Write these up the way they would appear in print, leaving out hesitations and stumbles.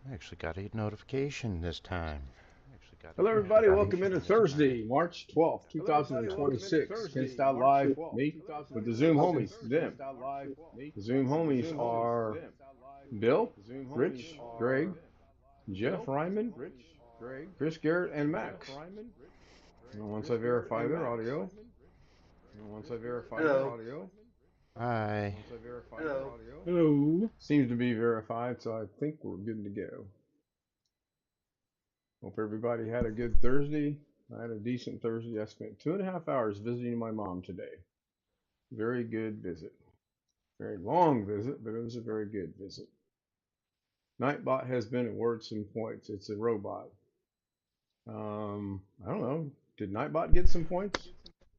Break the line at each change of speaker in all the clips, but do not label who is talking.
I actually got a notification this time.
Hello, everybody. Welcome into Thursday, March 12th, 2026. Ken Stout Live, me with the Zoom homies, them. The Zoom homies are Bill, Rich, Greg, Jeff Ryman, Chris Garrett, and Max. And once I verify their audio,
Hello.
Hi.
Hello.
Hello.
seems to be verified, so I think we're good to go. Hope everybody had a good Thursday. I had a decent Thursday. I spent 2.5 hours visiting my mom today. Very good visit. Very long visit, but it was a very good visit. Nightbot has been awarded some points. It's a robot. I don't know. Did Nightbot get some points? I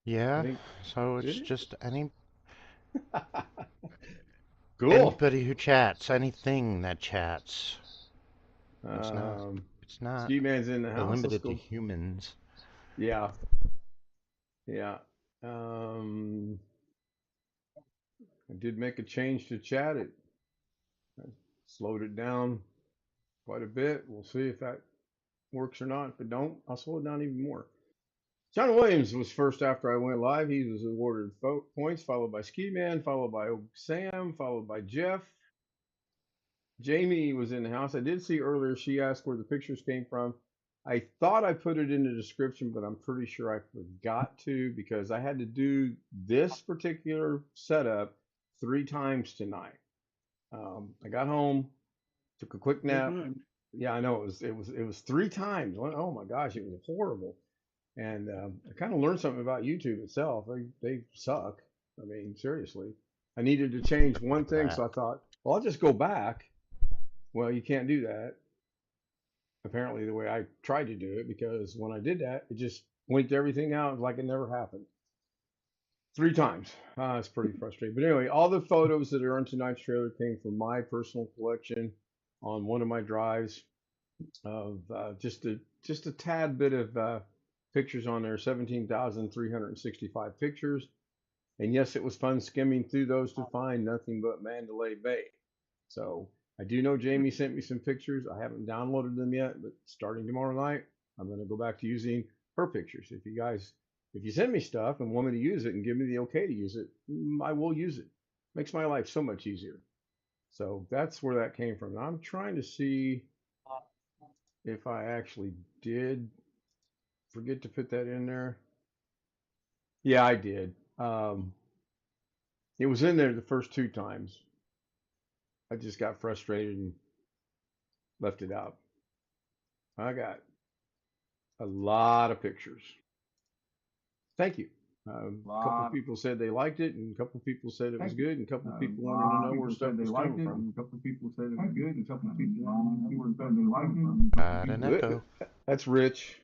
Yeah,
think.
so it's
Did it?
just
Cool.
anybody who chats, anything that chats. It's not
Um,
it's not
Ski Man's in the house. Let's
limited to
go.
humans.
Yeah. Yeah. Um, I did make a change to chat. I slowed it down quite a bit. We'll see if that works or not. If it don't, I'll slow it down even more. John Williams was first after I went live. He was awarded points, followed by Ski Man, followed by Sam, followed by Jeff. Jamie was in the house. I did see earlier she asked where the pictures came from. I thought I put it in the description, but I'm pretty sure I forgot to because I had to do this particular setup 3 times tonight. I got home, took a quick nap. Yeah, I know it was 3 times. Oh my gosh, it was horrible. And I kind of learned something about YouTube itself. They suck. I mean, seriously. I needed to change one thing, so I thought, well, I'll just go back. Well, you can't do that. Apparently, the way I tried to do it, because when I did that, it just blinked everything out like it never happened. 3 times. It's pretty frustrating. But anyway, all the photos that are on tonight's trailer came from my personal collection on one of my drives of just a tad bit of pictures on there, 17,365 pictures. And yes, it was fun skimming through those to find nothing but Mandalay Bay. So I do know Jamie sent me some pictures. I haven't downloaded them yet, but starting tomorrow night, I'm going to go back to using her pictures. If you send me stuff and want me to use it and give me the okay to use it, I will use it. Makes my life so much easier. So that's where that came from. I'm trying to see if I actually did forget to put that in there. Yeah, I did. It was in there the first 2 times. I just got frustrated and left it out. I got a lot of pictures. Thank you. A couple of people said they liked it, and a couple of people said it was good, and a couple of people wanted to know where stuff was coming from.
Got an echo.
That's Rich.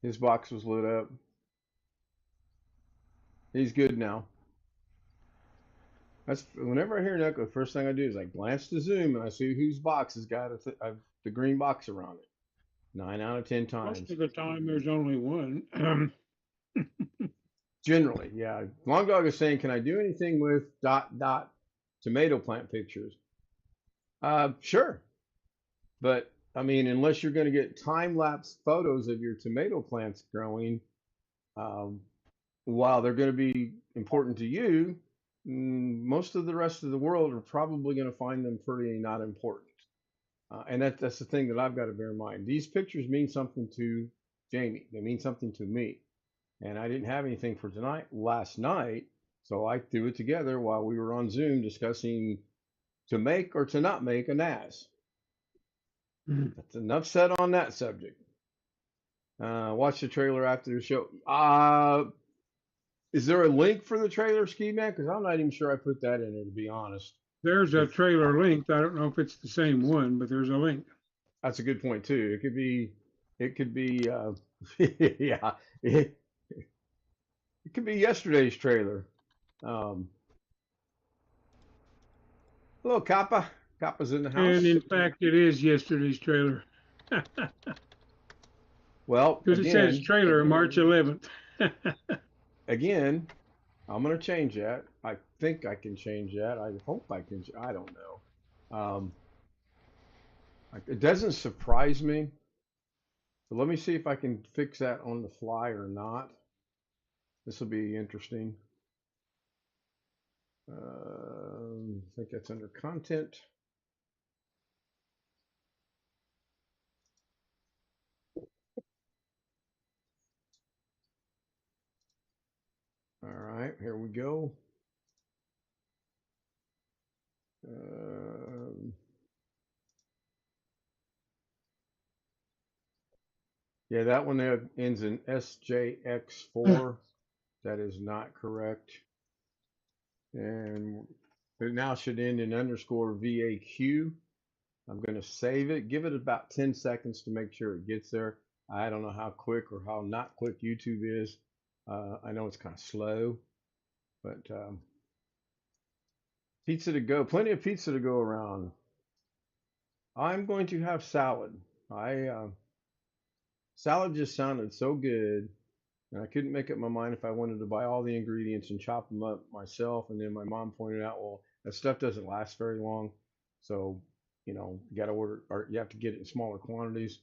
His box was lit up. He's good now. That's whenever I hear an echo, the first thing I do is I glance to Zoom and I see whose box has got the green box around it. 9 out of 10 times.
Most of the time, there's only one.
Generally, yeah. Long Dog is saying, can I do anything with ... tomato plant pictures? Sure. But I mean, unless you're going to get time-lapse photos of your tomato plants growing, while they're going to be important to you, most of the rest of the world are probably going to find them pretty not important. And that's the thing that I've got to bear in mind. These pictures mean something to Jamie. They mean something to me. And I didn't have anything for tonight last night, so I threw it together while we were on Zoom discussing to make or to not make a NAS. That's enough said on that subject. Watch the trailer after the show. Is there a link for the trailer, Ski Man? Because I'm not even sure I put that in there, to be honest.
There's a trailer link. I don't know if it's the same one, but there's a link.
That's a good point too. It could be, yeah, it could be yesterday's trailer. Hello, Kappa. Kappa's in the house.
And in fact, it is yesterday's trailer.
Well,
because it says trailer March 11th.
Again, I'm going to change that. I think I can change that. I hope I can. I don't know. It doesn't surprise me. But let me see if I can fix that on the fly or not. This will be interesting. I think that's under content. All right, here we go. Yeah, that one there ends in SJX4. That is not correct. And it now should end in underscore VAQ. I'm going to save it. Give it about 10 seconds to make sure it gets there. I don't know how quick or how not quick YouTube is. I know it's kind of slow, but pizza to go. Plenty of pizza to go around. I'm going to have salad. Salad just sounded so good, and I couldn't make up my mind if I wanted to buy all the ingredients and chop them up myself. And then my mom pointed out, well, that stuff doesn't last very long, so you got to order, or you have to get it in smaller quantities.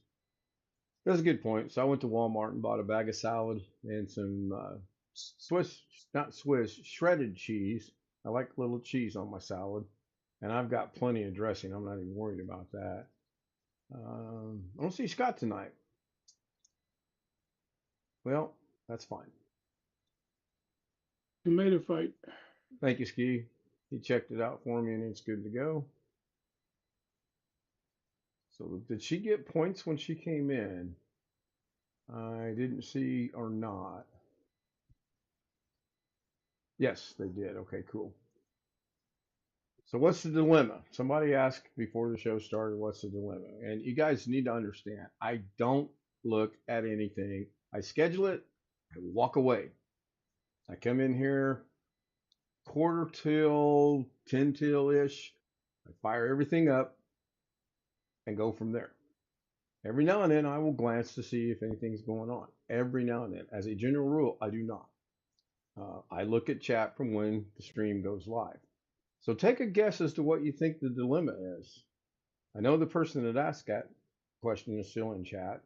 That's a good point. So I went to Walmart and bought a bag of salad and some shredded cheese. I like a little cheese on my salad, and I've got plenty of dressing. I'm not even worried about that. I don't see Scott tonight. Well, that's fine.
Tomato fight.
Thank you, Ski. He checked it out for me, and it's good to go. So did she get points when she came in? I didn't see or not. Yes, they did. Okay, cool. So what's the dilemma? Somebody asked before the show started, what's the dilemma? And you guys need to understand, I don't look at anything. I schedule it, I walk away. I come in here quarter till, 10 till-ish. I fire everything up and go from there. Every now and then I will glance to see if anything's going on. Every now and then. As a general rule, I do not. I look at chat from when the stream goes live. So take a guess as to what you think the dilemma is. I know the person that asked that question is still in chat.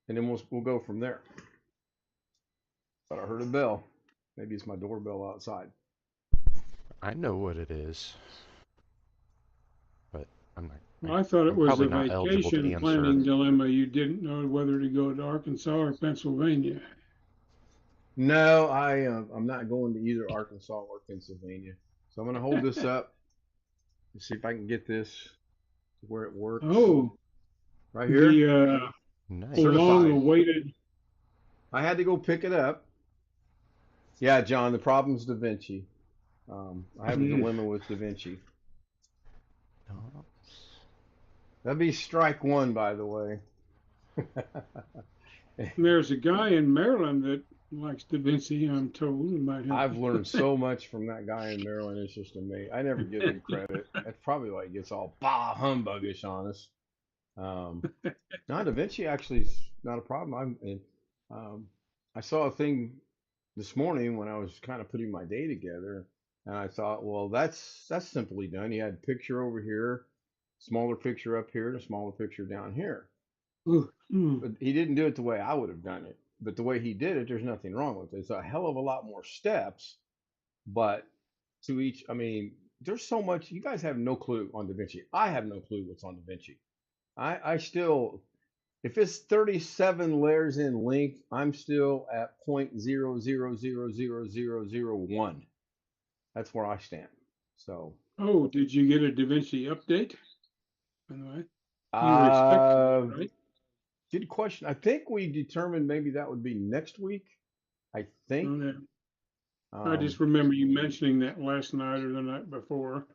And then we'll go from there. But I heard a bell. Maybe it's my doorbell outside.
I know what it is, but I'm not.
Well, I thought it was a
probably not eligible to
vacation
answer.
planning dilemma. You didn't know whether to go to Arkansas or Pennsylvania.
No, I'm not going to either Arkansas or Pennsylvania. So I'm going to hold this up and see if I can get this to where it works.
Oh,
right here.
The
Nice.
long-awaited.
I had to go pick it up. Yeah, John, the problem's DaVinci. I have a dilemma with DaVinci.
No.
That'd be strike one, by the way.
There's a guy in Maryland that likes Da Vinci, I'm told.
I've learned so much from that guy in Maryland. It's just amazing. I never give him credit. That's probably why he gets all humbugish on us. No, Da Vinci actually is not a problem. I saw a thing this morning when I was kind of putting my day together, and I thought, well, that's simply done. He had picture over here, smaller picture up here, and a smaller picture down here. But he didn't do it the way I would have done it. But the way he did it, there's nothing wrong with it. It's a hell of a lot more steps, but to each, I mean, there's so much. You guys have no clue on DaVinci. I have no clue what's on DaVinci. I still, if it's 37 layers in length, I'm still at 0.000001. That's where I stand. So.
Oh, did you get a Da Vinci update? By the way, you expect it, right?
Good question. I think we determined maybe that would be next week. I think.
Okay. I just remember you mentioning that last night or the night before.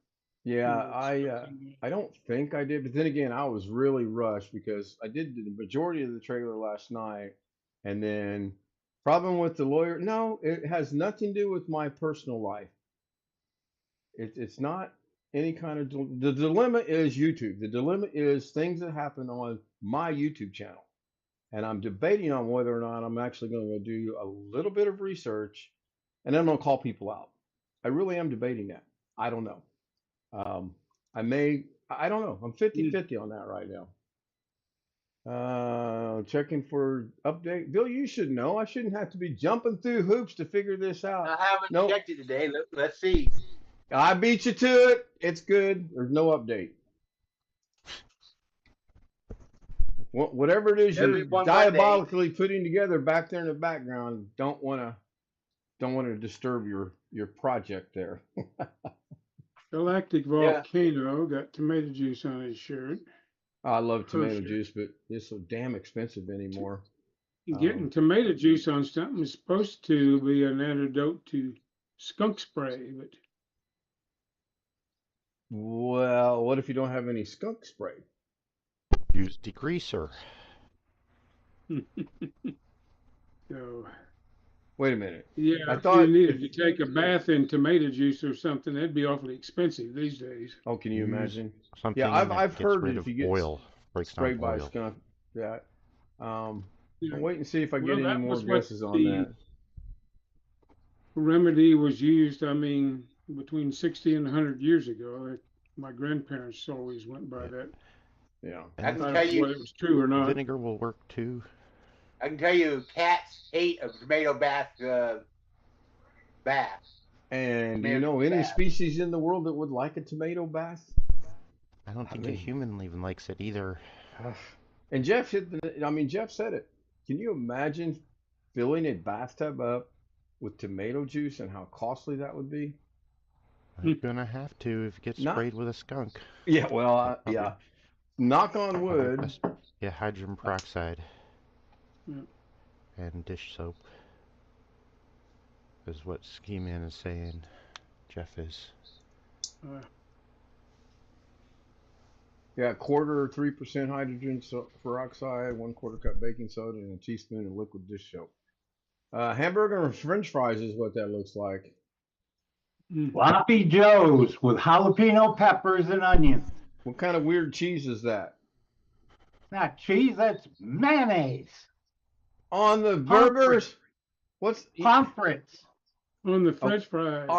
Yeah, I don't think I did, but then again, I was really rushed because I did the majority of the trailer last night, and then problem with the lawyer. No, it has nothing to do with my personal life. It's not any kind of the dilemma is YouTube. The dilemma is things that happen on my YouTube channel, and I'm debating on whether or not I'm actually going to do a little bit of research, and then I'm going to call people out. I really am debating that. I don't know. I I don't know. I'm 50-50 on that right now. Checking for update. Bill, you should know. I shouldn't have to be jumping through hoops to figure this out.
I haven't
Nope.
checked it today. Let's see.
I beat you to it. It's good. There's no update. Whatever it is you're
Everyone
diabolically putting together back there in the background, don't want to disturb your project there.
Galactic Volcano got tomato juice on his shirt.
I love tomato
Kosher.
juice, but it's so damn expensive anymore.
Getting tomato juice on something is supposed to be an antidote to skunk spray, but
Well, what if you don't have any skunk spray?
Use degreaser.
so
Wait a minute.
yeah,
I
if
thought-
you needed to take a bath in tomato juice or something, that'd be awfully expensive these days.
Oh, can you
Use
imagine?
Something
Yeah,
that
I've
gets
heard
rid
that
of
if you get
oil, breaks down
Sprayed by a
oil.
skunk. Yeah.
Yeah.
I'll wait and see if I get
Well,
any
that
more
was what
guesses on
the-
that.
Remedy was used, I mean, between 60 and 100 years ago. My grandparents always went by that.
Yeah.
I
And
can
I
tell
don't know
you,
whether it was true or not.
vinegar will work too.
I can tell you, cats hate a tomato bath.
And do you
Man,
know any
bad.
species in the world that would like a tomato bath?
I don't
I
think
mean-
a human even likes it either.
And Jeff Jeff said it. Can you imagine filling a bathtub up with tomato juice and how costly that would be?
I'm gonna have to if it gets
Not-
sprayed with a skunk.
Yeah, well,
Okay.
yeah. Knock on
Probably
wood.
best- Yeah, hydrogen peroxide
Yeah.
and dish soap is what Ski Man is saying. Jeff is.
Uh,
Yeah, quarter or 3% hydrogen peroxide, 1/4 cup baking soda, and a teaspoon of liquid dish soap. Hamburger and French fries is what that looks like.
Sloppy Joe's with jalapeno peppers and onions.
What kind of weird cheese is that?
Not cheese, that's mayonnaise.
On the
Pomfret.
burgers? What's
Pomfrets.
on the French fries.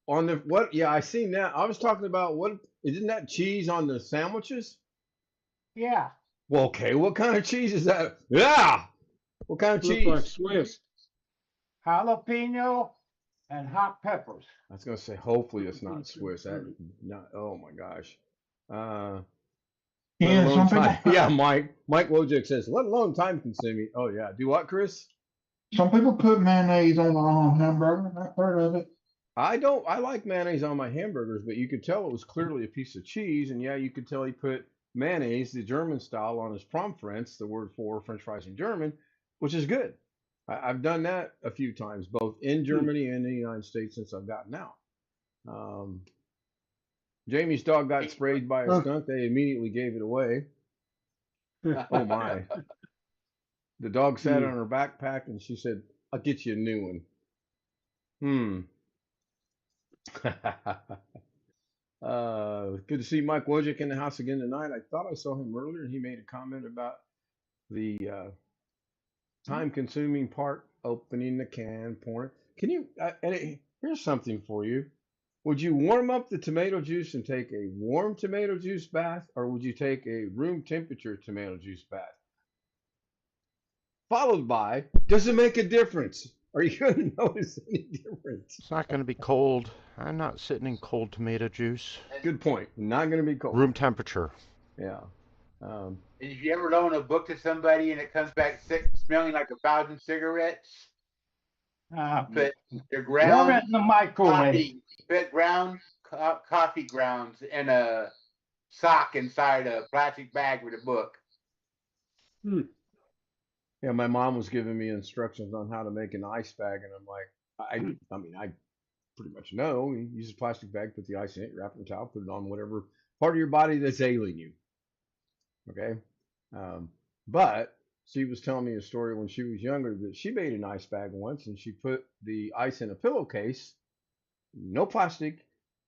on the what? Yeah, I seen that. I was talking about what isn't that cheese on the sandwiches?
Yeah.
Well, okay, what kind of cheese is that? Yeah. What kind of
Look
cheese?
like Swiss.
Jalapeno and hot peppers.
I was gonna say, hopefully it's not Swiss. That not. Oh my gosh. Let
Yeah,
alone
some people,
time- yeah, Mike Wojcik says, let alone time consuming. Oh yeah. Do what, Chris?
some people put mayonnaise on their hamburger. I've heard of it.
I don't. I like mayonnaise on my hamburgers, but you could tell it was clearly a piece of cheese, and yeah, you could tell he put mayonnaise, the German style, on his Pomfrites, the word for French fries in German, which is good. I've done that a few times, both in Germany and in the United States since I've gotten out. Jamie's dog got sprayed by a skunk. They immediately gave it away. Oh my! The dog sat on her backpack, and she said, "I'll get you a new one." Good to see Mike Wojcik in the house again tonight. I thought I saw him earlier, and he made a comment about the time-consuming part, opening the can, pouring. Can you? Here's something for you. Would you warm up the tomato juice and take a warm tomato juice bath, or would you take a room temperature tomato juice bath? Followed by, does it make a difference? Are you going to notice any difference?
It's not gonna be cold. I'm not sitting in cold tomato juice.
Good point. Not going to be cold.
Room temperature.
Yeah.
And if you ever loan a book to somebody and it comes back smelling like 1,000 cigarettes, put your
Warm it
ground
in the microwave.
coffee grounds in a sock inside a plastic bag with a book.
Yeah, my mom was giving me instructions on how to make an ice bag, and I'm like, I mean, I pretty much know. You use a plastic bag, put the ice in it, wrap it in a towel, put it on whatever part of your body that's ailing you. Okay? But she was telling me a story when she was younger that she made an ice bag once, and she put the ice in a pillowcase, no plastic.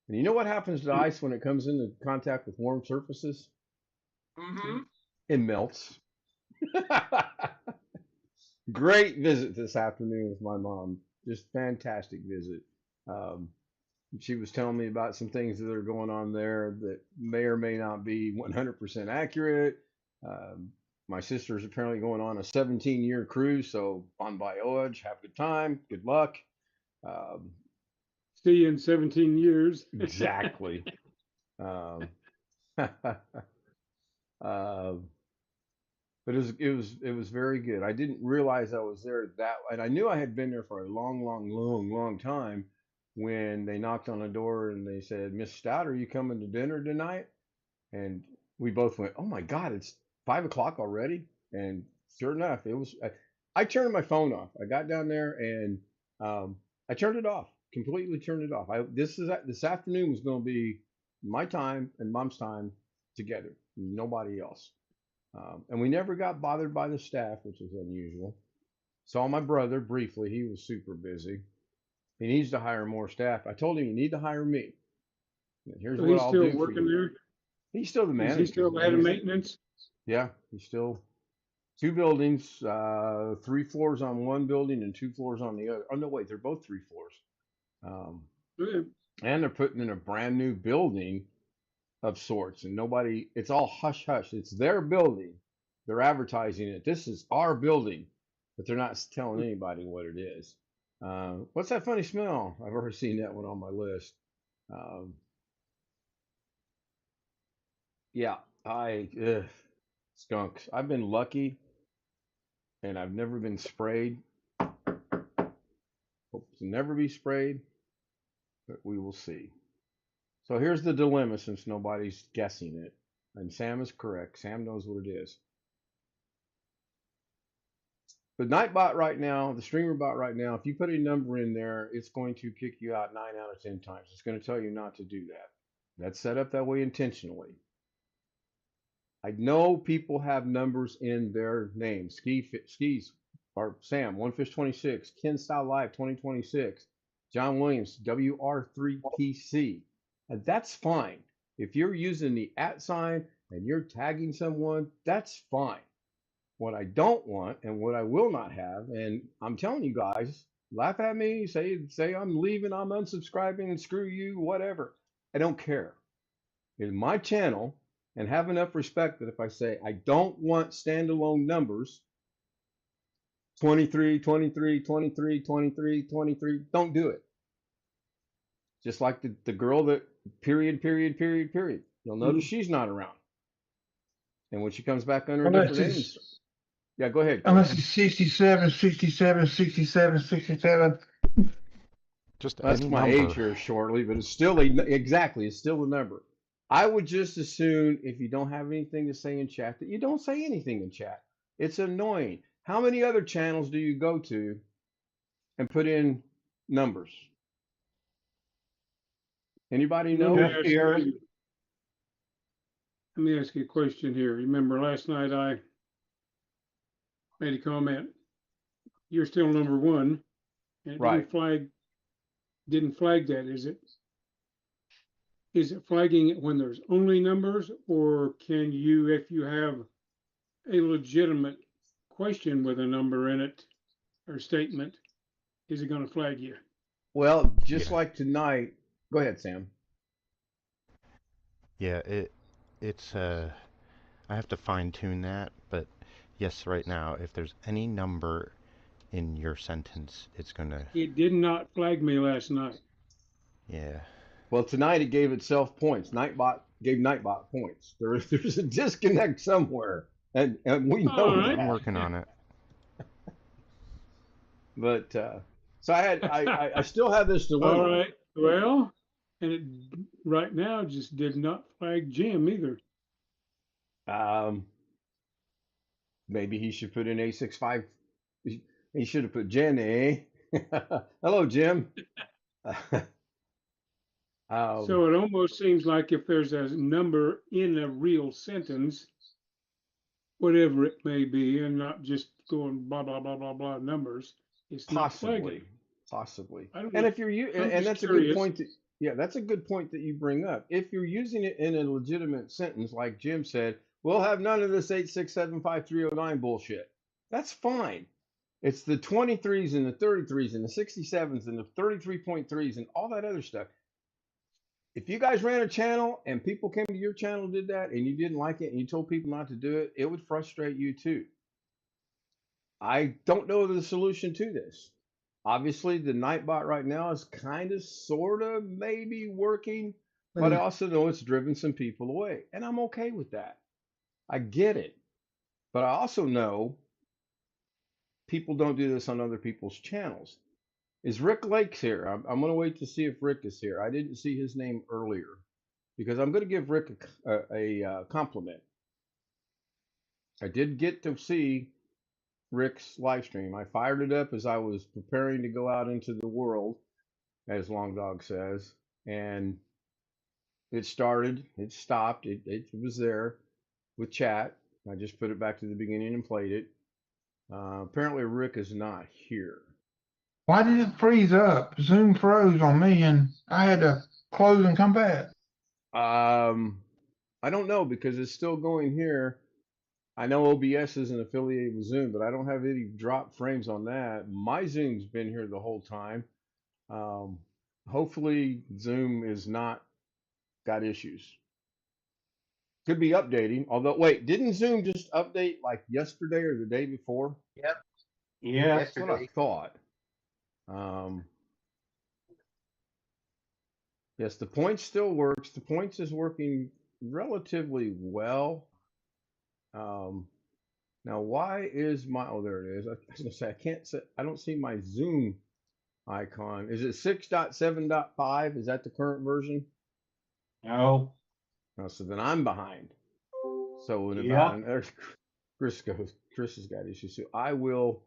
And you know what happens to the ice when it comes into contact with warm surfaces?
Mm-hmm.
It melts. Great visit this afternoon with my mom. Just fantastic visit. She was telling me about some things that are going on there that may or may not be 100% accurate. Um, my sister's apparently going on a 17-year cruise, so bon voyage, have a good time, good luck. Um,
See you in 17 years.
exactly. um, um, but it was very good. I didn't realize I was there and I knew I had been there for a long time when they knocked on the door and they said, "Miss Stout, are you coming to dinner tonight?" And we both went, "Oh my God, it's 5 o'clock already!" And sure enough, it was. I turned my phone off. I got down there and I turned it off. Completely turned it off. This afternoon was going to be my time and Mom's time together. Nobody else. And we never got bothered by the staff, which is unusual. Saw my brother briefly. He was super busy. He needs to hire more staff. I told him, "You need to hire me. And here's
So
what
he's
I'll
still
do for
working
you."
there?
He's still the
Is
manager.
he still the head of maintenance?
Yeah, he's still 2 buildings, 3 floors on one building and 2 floors on the other. Oh no, wait, they're both 3 floors. Um,
Good.
and they're putting in a brand new building of sorts, and nobody. It's all hush hush. It's their building. They're advertising it. This is our building, but they're not telling anybody what it is. What's that funny smell? I've already seen that one on my list. Um, yeah, skunks. I've been lucky, and I've never been sprayed. Hope to never be sprayed, but we will see. So here's the dilemma, since nobody's guessing it, and Sam is correct. Sam knows what it is. The Nightbot right now, the streamer bot right now, if you put a number in there, it's going to kick you out 9 out of 10 times. It's going to tell you not to do that. That's set up that way intentionally. I know people have numbers in their names. Skis or Sam, OneFish26, Ken Style Live 2026, John Williams, WR3PC. And that's fine. If you're using the @ sign and you're tagging someone, that's fine. What I don't want and what I will not have, and I'm telling you guys, laugh at me, say I'm leaving, I'm unsubscribing, and screw you, whatever. I don't care. It's my channel, and have enough respect that if I say I don't want standalone numbers, 23, 23, 23, 23, 23, don't do it. Just like the girl that period. You'll notice she's not around. And when she comes back under a
Unless
different name,
it's,
yeah, go ahead.
unless it's 67, 67, 67, 67.
Just
That's
any
my
number.
age here shortly, but it's still exactly, it's still a number. I would just as soon, if you don't have anything to say in chat, that you don't say anything in chat. It's annoying. How many other channels do you go to and put in numbers? Anybody know?
Let me
Here.
ask you a question here. Remember last night I made a comment. You're still number one, and it
Right.
didn't flag that, is it? Is it flagging it when there's only numbers, or can you, if you have a legitimate question with a number in it or statement, is it going to flag you?
Well, just
Yeah.
like tonight. Go ahead, Sam.
Yeah, it's I have to fine tune that, but yes, right now, if there's any number in your sentence, it's gonna,
It did not flag me last night.
yeah.
Well, tonight it gave itself points. Nightbot gave Nightbot points. There's a disconnect somewhere, and we know
All right.
I'm
that.
working on it.
But so I still have this dilemma.
All right. Well, and it right now just did not flag Jim either.
Maybe he should put in 865. He should have put Jen, eh? Hello, Jim.
So it almost seems like if there's a number in a real sentence, whatever it may be, and not just going blah blah blah blah blah numbers, it's not flagging.
Possibly.
I don't
And
know.
if you're
I'm
and
just
that's a
curious.
good point. Yeah, that's a good point that you bring up. If you're using it in a legitimate sentence, like Jim said, we'll have none of this 8675309 bullshit. That's fine. It's the 23s and the 33s and the 67s and the 33.3s and all that other stuff. if you guys ran a channel and people came to your channel and did that and you didn't like it and you told people not to do it, it would frustrate you too. I don't know the solution to this. Obviously, the Nightbot right now is kind of, sort of, maybe working, but I also know it's driven some people away, and I'm okay with that. I get it. But I also know people don't do this on other people's channels. Is Rick Lakes here? I'm going to wait to see if Rick is here. I didn't see his name earlier because I'm going to give Rick a compliment. I did get to see Rick's live stream. I fired it up as I was preparing to go out into the world, as Long Dog says, and it started, it stopped, it was there with chat. I just put it back to the beginning and played it. Apparently Rick is not here.
Why did it freeze up? Zoom froze on me and I had to close and come back.
I don't know because it's still going here. I know OBS isn't affiliated with Zoom, but I don't have any drop frames on that. My Zoom's been here the whole time. Hopefully Zoom is not got issues. Could be updating. Although, wait, didn't Zoom just update like yesterday or the day before?
Yep.
Yeah.
That's what I thought. Yes, the Points still works. The Points is working relatively well. Now, why is my, oh, there it is. I was gonna say, I can't say, I don't see my Zoom icon. Is it 6.7.5? Is that the current version?
No.
No, so then I'm behind. So in
Yeah.
about an, Chris has got issues. So I will,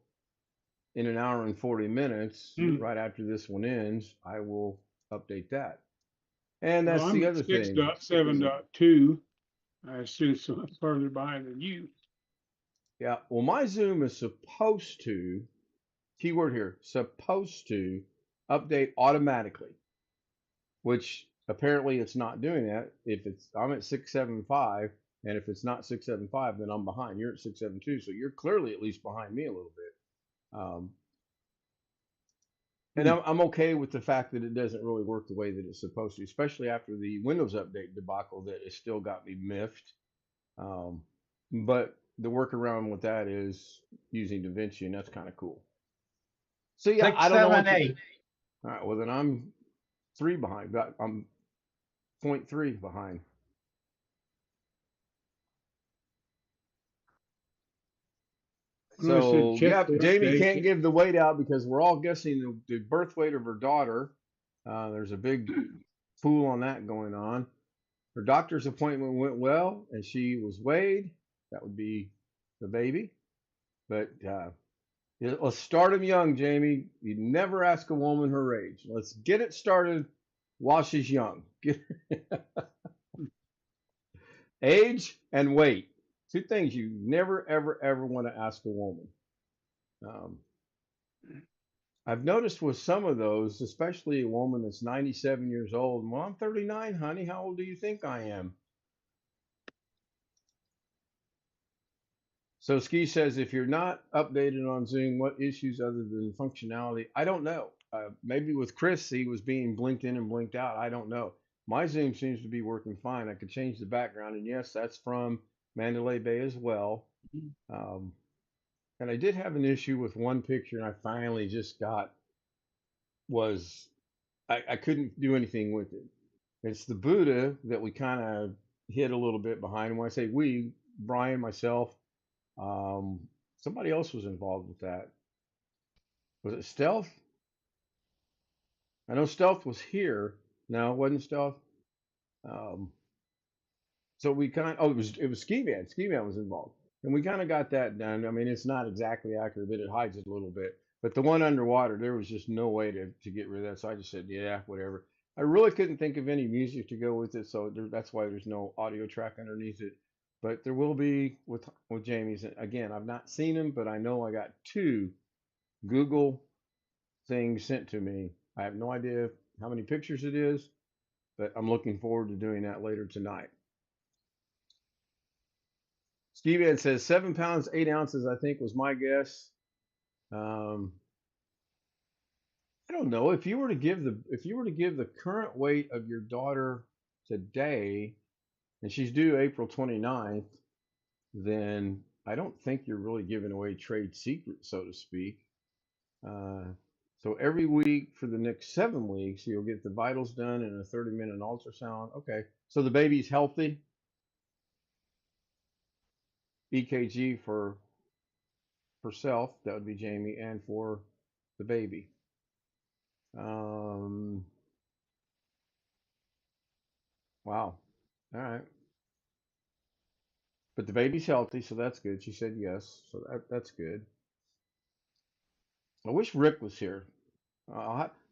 in an hour and 40 minutes, right after this one ends, I will update that. And that's
Well,
the
I'm
other
at
thing.
6.7.2. I assume so. I'm further behind than you.
Yeah, well, my Zoom is supposed to, keyword here, supposed to update automatically, which apparently it's not doing that. If it's, I'm at 6.7.5, and if it's not 6.7.5, then I'm behind. You're at 6.7.2, so you're clearly at least behind me a little bit. And I'm okay with the fact that it doesn't really work the way that it's supposed to, especially after the Windows Update debacle that has still got me miffed. But the workaround with that is using DaVinci, and that's kind of cool. So yeah,
6,
I don't know
7,
what to,
8.
all right, well then I'm 3 behind. I'm 0.3 behind. So
check
yeah,
the
Jamie
update.
can't give the weight out because we're all guessing the birth weight of her daughter. There's a big pool on that going on. Her doctor's appointment went well, and she was weighed. That would be the baby. But let's start them young, Jamie. You never ask a woman her age. Let's get it started while she's young. Age and weight. 2 things you never, ever, ever want to ask a woman. I've noticed with some of those, especially a woman that's 97 years old, well, I'm 39, honey. How old do you think I am? So Ski says, if you're not updated on Zoom, what issues other than functionality? I don't know. Maybe with Chris, he was being blinked in and blinked out. I don't know. My Zoom seems to be working fine. I could change the background, and yes, that's from Mandalay Bay as well. And I did have an issue with one picture, and I finally just got, I couldn't do anything with it. It's the Buddha that we kind of hid a little bit behind. And when I say we, Brian, myself, somebody else was involved with that. Was it Stealth? I know Stealth was here. No, it wasn't Stealth. So we it was Ski Man. Ski Man was involved. And we kind of got that done. I mean, it's not exactly accurate, but it hides it a little bit. But the one underwater, there was just no way to get rid of that. So I just said, yeah, whatever. I really couldn't think of any music to go with it. So that's why there's no audio track underneath it. But there will be with Jamie's. Again, I've not seen them, but I know I got 2 Google things sent to me. I have no idea how many pictures it is, but I'm looking forward to doing that later tonight. Steve Ed says 7 pounds, 8 ounces, I think was my guess. I don't know if you were to give the current weight of your daughter today, and she's due April 29th, then I don't think you're really giving away trade secrets, so to speak. Uh, so every week for the next 7 weeks, you'll get the vitals done and a 30-minute ultrasound. Okay, so the baby's healthy. EKG for herself, that would be Jamie, and for the baby. Wow. All right. But the baby's healthy, so that's good. She said yes, so that's good. I wish Rick was here.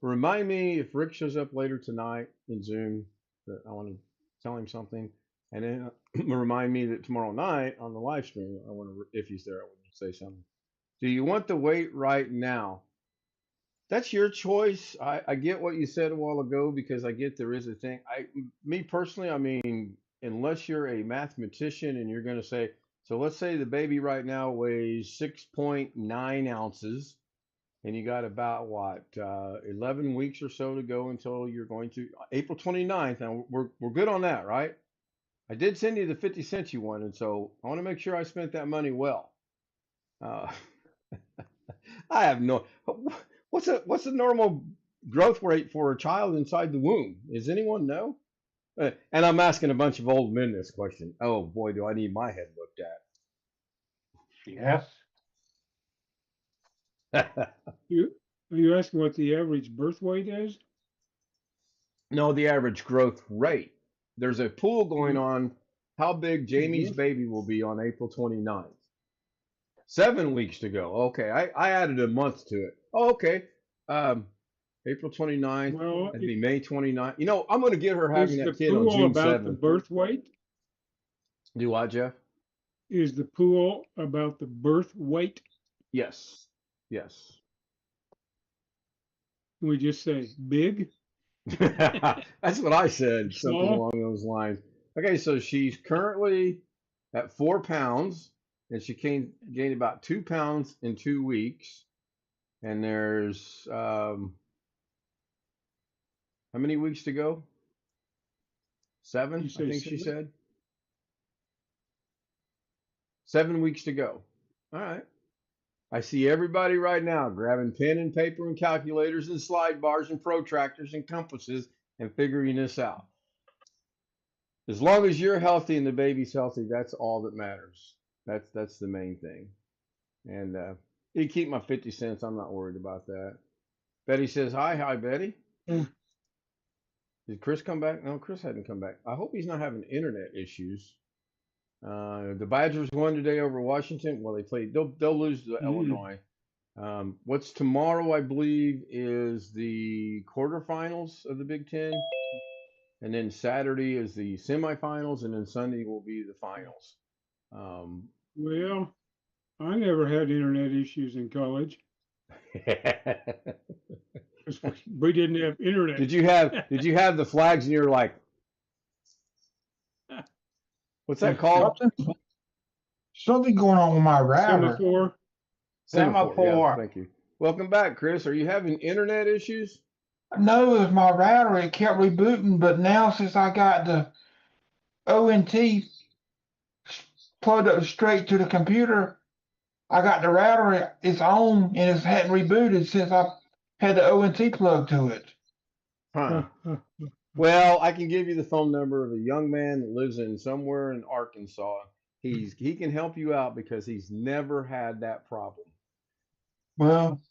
Remind me if Rick shows up later tonight in Zoom that I want to tell him something, and then remind me that tomorrow night on the live stream, I want to, if he's there, I want to say something. Do you want the weight right now? That's your choice. I get what you said a while ago because I get there is a thing. Me personally, I mean, unless you're a mathematician and you're going to say, so let's say the baby right now weighs 6.9 ounces and you got about what, 11 weeks or so to go until you're going to April 29th. And we're good on that, right? I did send you the 50 cents you wanted, so I want to make sure I spent that money well. I have no. What's the normal growth rate for a child inside the womb? Does anyone know? And I'm asking a bunch of old men this question. Oh boy, do I need my head looked
Yes.
at.
Are you asking what the average birth weight is?
No, the average growth rate. There's a pool going on. How big Jamie's baby will be on April 29th? 7 weeks to go. Okay, I added a month to it. Oh, okay. April 29th.
Well,
It'd be May 29th. You know, I'm going to get her having
is
that
the
kid on
pool
June
about the
7th.
birth weight?
Do what, Jeff?
Is the pool about the birth weight?
Yes. Yes.
Can we just say big?
That's what I said, something
Small?
along those lines. Okay, so she's currently at 4 pounds, and she gained about 2 pounds in 2 weeks. And there's how many weeks to go? 7,
You
I
say
think she
7?
said. 7 weeks to go. All right. I see everybody right now grabbing pen and paper and calculators and slide bars and protractors and compasses and figuring this out. As long as you're healthy and the baby's healthy, that's all that matters. That's the main thing. And you keep my 50 cents. I'm not worried about that. Betty says, hi, Betty.
Mm.
Did Chris come back? No, Chris hadn't come back. I hope he's not having internet issues. The Badgers won today over Washington. Well, they played. They'll lose to Illinois. What's tomorrow, I believe, is the quarterfinals of the Big Ten. And then Saturday is the semifinals, and then Sunday will be the finals.
Well, I never had internet issues in college. 'Cause we didn't have internet.
Did you have the flags and you're like, what's that called?
Something going on with my router.
Semaphore?
Semaphore.
Yeah, thank you. Welcome back, Chris. Are you having internet issues?
No, it was my router. It kept rebooting, but now since I got the ONT plugged up straight to the computer, I got the router. It's on and it hadn't rebooted since I had the ONT plugged to it.
Huh. Well, I can give you the phone number of a young man that lives in somewhere in Arkansas. He can help you out because he's never had that problem.
Well,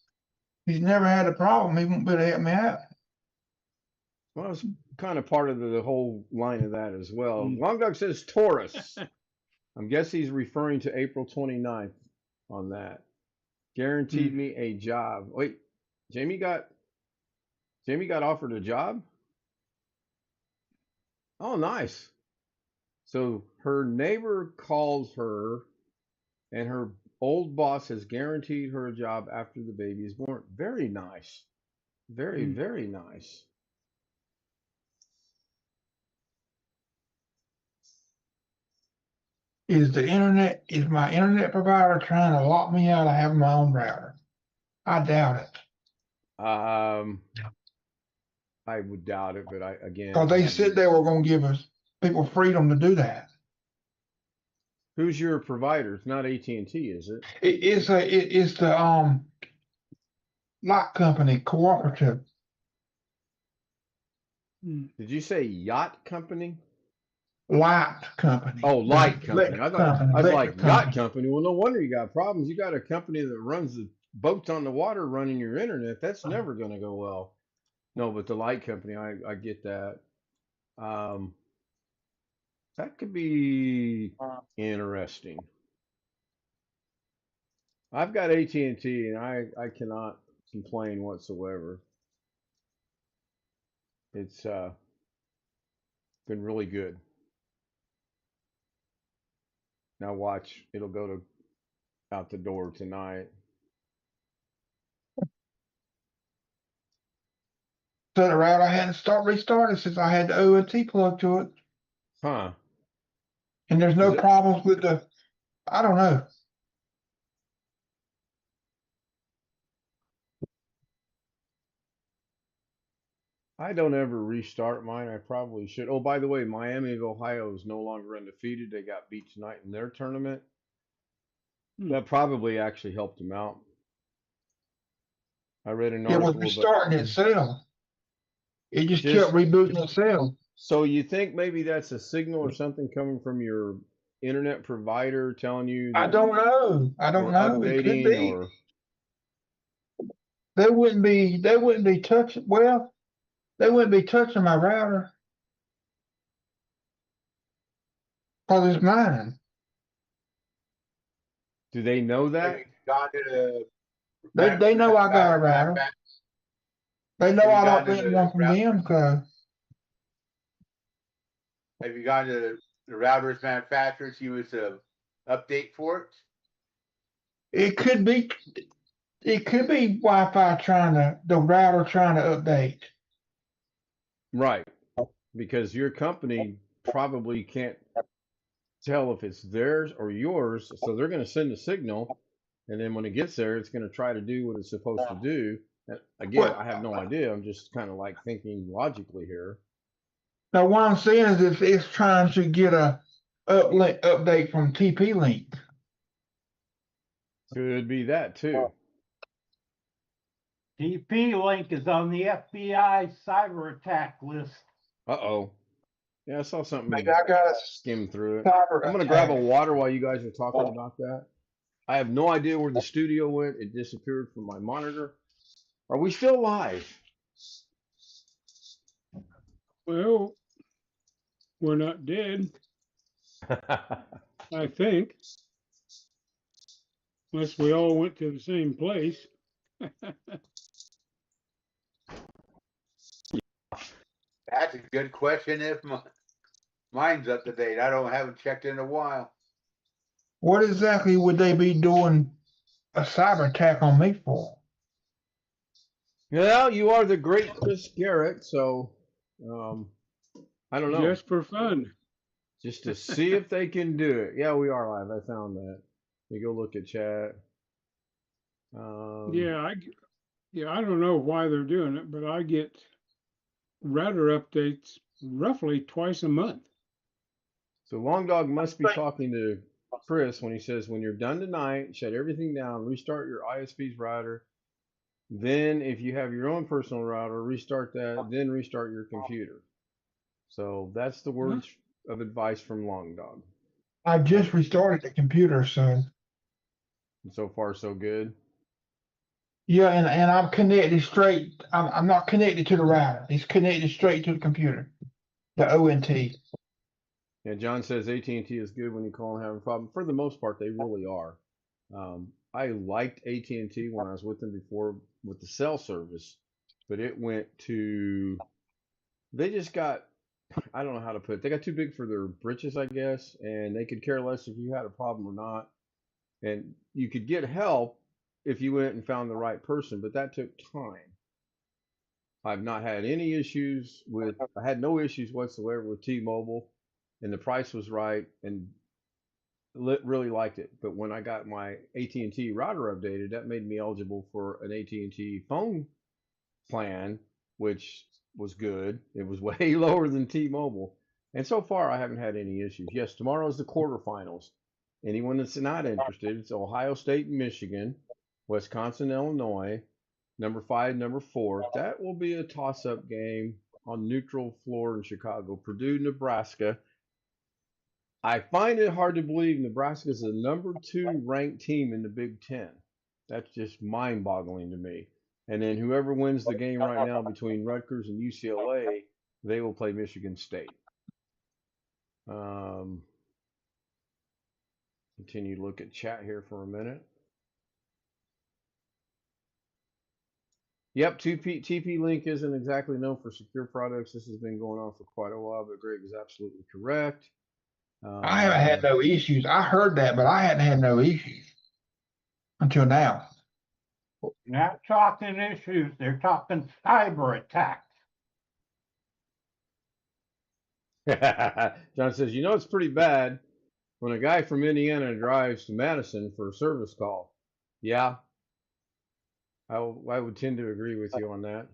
he's never had a problem. He won't be able to help me out.
Well, it's kind of part of the whole line of that as well. Long Dog says Taurus. I'm guessing he's referring to April 29th on that. Guaranteed me a job. Wait, Jamie got offered a job? Oh, nice. So her neighbor calls her and her old boss has guaranteed her a job after the baby is born. Very nice. Very, very nice.
Is my internet provider trying to lock me out of having my own router? I doubt it.
Um, I would doubt it, but again,
Cause
I
they
haven't.
said they were gonna give us people freedom to do that.
Who's your provider? It's not AT&T, is it?
It's the lock company cooperative.
Did you say yacht company?
Light company.
Oh, light
The
company.
electric company.
I was like
Electric
yacht
company.
company. Well, no wonder you got problems. You got a company that runs the boats on the water running your internet. That's never going to go well. No, but the light company, I get that. Um, that could be interesting. I've got AT&T and I cannot complain whatsoever. It's been really good. Now watch, it'll go to out the door tonight.
So the router I had to restarted since I had the ONT plug to it.
Huh.
And there's
Is
no
it?
problems with I don't know.
I don't ever restart mine. I probably should. Oh, by the way, Miami of Ohio is no longer undefeated. They got beat tonight in their tournament. That probably actually helped them out. I read an
It was
article about
restarting itself. It just
just
kept rebooting itself.
so you think maybe that's a signal or something coming from your internet provider telling you
I
that
don't know. I don't
we're
know. It could
updating
be.
or
They wouldn't be touching they wouldn't be touching my router because it's mine.
do they know
Have
that?
you gone to the
They know I got a router. They know
Have you
I
gone
don't
to
rent
the
one from them, so
Have you gone to the router's manufacturer to use a update for it?
it could be Wi-Fi the router trying to update.
Right. Because your company probably can't tell if it's theirs or yours, so they're going to send a signal, and then when it gets there, it's going to try to do what it's supposed to do. Again, I have no idea. I'm just kind of like thinking logically here.
Now what I'm saying is it's trying to get a update from TP-Link.
Could be that too.
TP-Link is on the FBI cyber attack list.
Uh-oh. Yeah, I saw something
Maybe I got a
skim through it.
cyber
I'm going to
attack.
grab a water while you guys are talking about that. I have no idea where the studio went. It disappeared from my monitor. Are we still live?
Well, we're not dead, I think. Unless we all went to the same place.
That's a good question. If mine's up to date, haven't checked in a while.
What exactly would they be doing a cyber attack on me for?
Well, you are the great Chris Garrett, so I don't know.
Just for fun.
Just to see if they can do it. Yeah, we are live. I found that. You go look at chat.
Yeah, I don't know why they're doing it, but I get router updates roughly twice a month.
So Long Dog must be talking to Chris when he says, when you're done tonight, shut everything down, restart your ISP's router. Then if you have your own personal router, restart that, then restart your computer. So that's the words of advice from Long Dog.
I just restarted the computer, so.
And so far, so good.
Yeah, and I'm connected straight. I'm not connected to the router. It's connected straight to the computer, the ONT.
Yeah, John says AT&T is good when you call and have a problem. For the most part, they really are. I liked AT&T when I was with them before with the cell service, but it went to, they just got, I don't know how to put it. They got too big for their britches, I guess, and they could care less if you had a problem or not. And you could get help if you went and found the right person, but that took time. I've not had any issues with, I had no issues whatsoever with T-Mobile, and the price was right, and really liked it. But when I got my AT&T router updated, that made me eligible for an AT&T phone plan, which was good. It was way lower than T-Mobile. And so far, I haven't had any issues. Yes, tomorrow's the quarterfinals. Anyone that's not interested, it's Ohio State and Michigan, Wisconsin, Illinois, number 5, number 4. That will be a toss-up game on neutral floor in Chicago. Purdue, Nebraska. I find it hard to believe Nebraska is the number 2 ranked team in the Big Ten. That's just mind-boggling to me. And then whoever wins the game right now between Rutgers and UCLA, they will play Michigan State. Continue to look at chat here for a minute. Yep, TP-Link isn't exactly known for secure products. This has been going on for quite a while, but Greg is absolutely correct.
I haven't had no issues. I heard that, but I hadn't had no issues until now.
Not talking issues, they're talking cyber attacks.
John says, you know, it's pretty bad when a guy from Indiana drives to Madison for a service call. Yeah, I would tend to agree with you on that.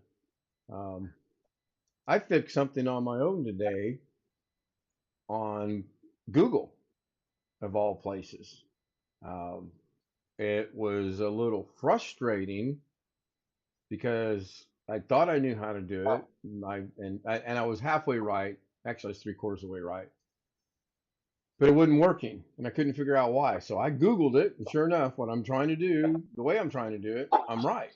I fixed something on my own today on Google, of all places. It was a little frustrating because I thought I knew how to do it, and I was halfway right. Actually, I was 3/4 of the way right, but it wasn't working, and I couldn't figure out why. So I Googled it, and sure enough, what I'm trying to do, the way I'm trying to do it, I'm right.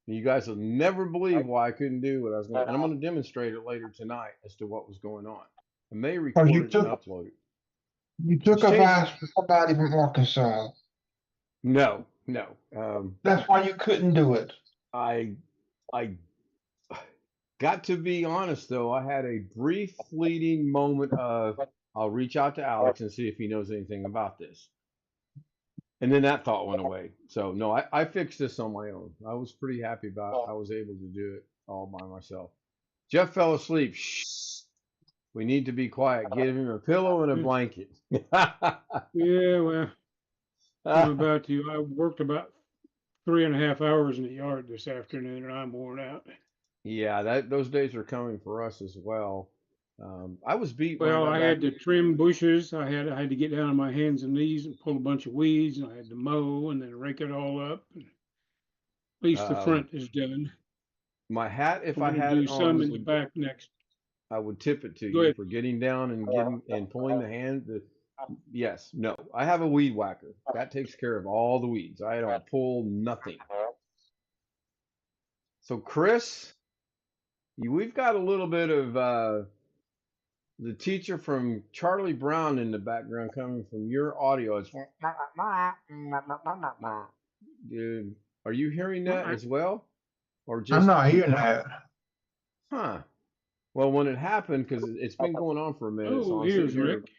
And you guys will never believe why I couldn't do what I was going to, and I'm going to demonstrate it later tonight as to what was going on. I may record it and upload it.
You took advice from somebody from Arkansas.
No.
That's why you couldn't do it.
I got to be honest though. I had a brief fleeting moment of I'll reach out to Alex and see if he knows anything about this, and then that thought went away. So no, I fixed this on my own. I was pretty happy about I was able to do it all by myself. Jeff fell asleep. Shh. We need to be quiet. Give him a pillow and a blanket.
Yeah, well, I'm about to. I worked about 3.5 hours in the yard this afternoon, and I'm worn out.
Yeah, those days are coming for us as well. I was beat.
Well, I had to trim bushes. I had to get down on my hands and knees and pull a bunch of weeds, and I had to mow and then rake it all up. And at least the front is done.
My hat, if
I'm
I
gonna
had
do
it
some
on,
in the back next.
I would tip it to
Go
you
ahead.
for getting down and pulling the hand. Yes, no, I have a weed whacker that takes care of all the weeds. I don't pull nothing. So Chris, we've got a little bit of the teacher from Charlie Brown in the background coming from your audio. It's dude, are you hearing that as well, or just?
I'm not hearing that.
Huh. Well, when it happened, because it's been going on for a minute. So
Oh, here's Rick.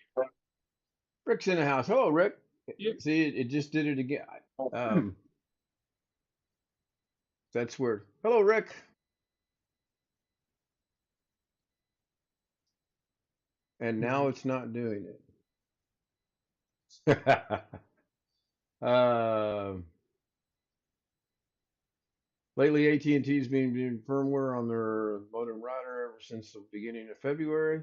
Rick's in the house. Hello, Rick.
Yep.
See, it just did it again. That's weird. Hello, Rick. And now it's not doing it. Lately, AT&T's been doing firmware on their modem router ever since the beginning of February.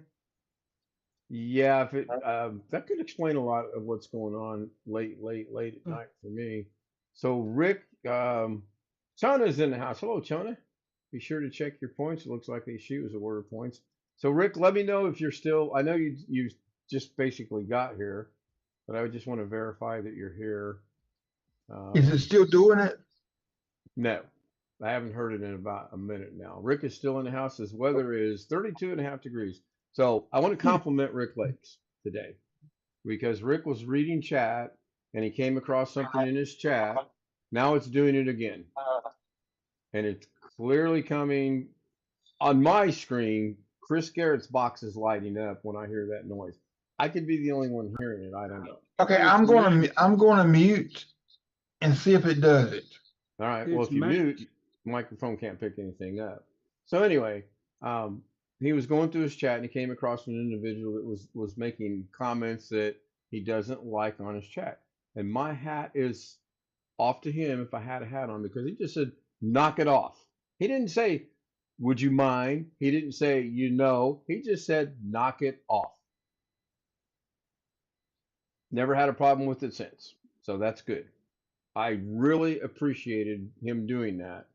Yeah, if it, that could explain a lot of what's going on late at night for me. So Rick, Chona's in the house. Hello, Chona. Be sure to check your points. It looks like she was awarded points. So Rick, let me know if you're still. I know you just basically got here, but I just want to verify that you're here.
Is it still doing it?
No, I haven't heard it in about a minute now. Rick is still in the house. His weather is 32.5 degrees. So I want to compliment Rick Lakes today because Rick was reading chat and he came across something in his chat. Now it's doing it again. And it's clearly coming on my screen. Chris Garrett's box is lighting up when I hear that noise. I could be the only one hearing it. I don't know.
Okay, I'm going to mute and see if it does it.
All right. Well, if you mute, microphone can't pick anything up. So anyway, he was going through his chat and he came across an individual that was making comments that he doesn't like on his chat. And my hat is off to him if I had a hat on because he just said, knock it off. He didn't say, would you mind? He didn't say, He just said, knock it off. Never had a problem with it since. So that's good. I really appreciated him doing that.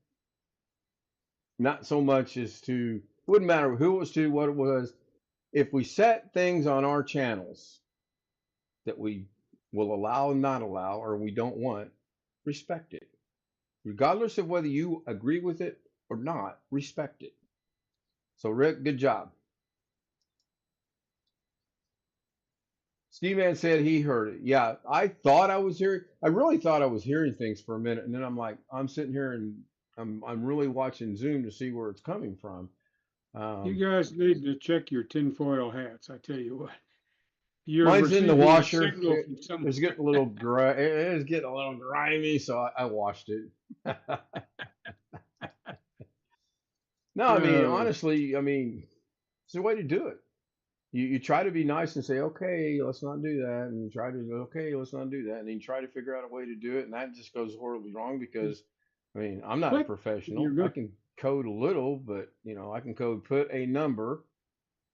Not so much as to, wouldn't matter who it was to, what it was. If we set things on our channels that we will allow and not allow, or we don't want, respect it. Regardless of whether you agree with it or not, respect it. So, Rick, good job. Steve Man said he heard it. Yeah, I really thought I was hearing things for a minute, and then I'm sitting here and I'm really watching Zoom to see where it's coming from.
You guys need to check your tinfoil hats. I tell you what. You're
Mine's in the
receiving a
washer.
signal from somewhere.
It's getting a little it is getting a little grimy, so I washed it. No, I mean, honestly, it's the way to do it. You try to be nice and say, okay, let's not do that. And you try to go, okay, let's not do that. And then you try to figure out a way to do it. And that just goes horribly wrong because, I'm not a professional. I can code a little, but, I can code put a number,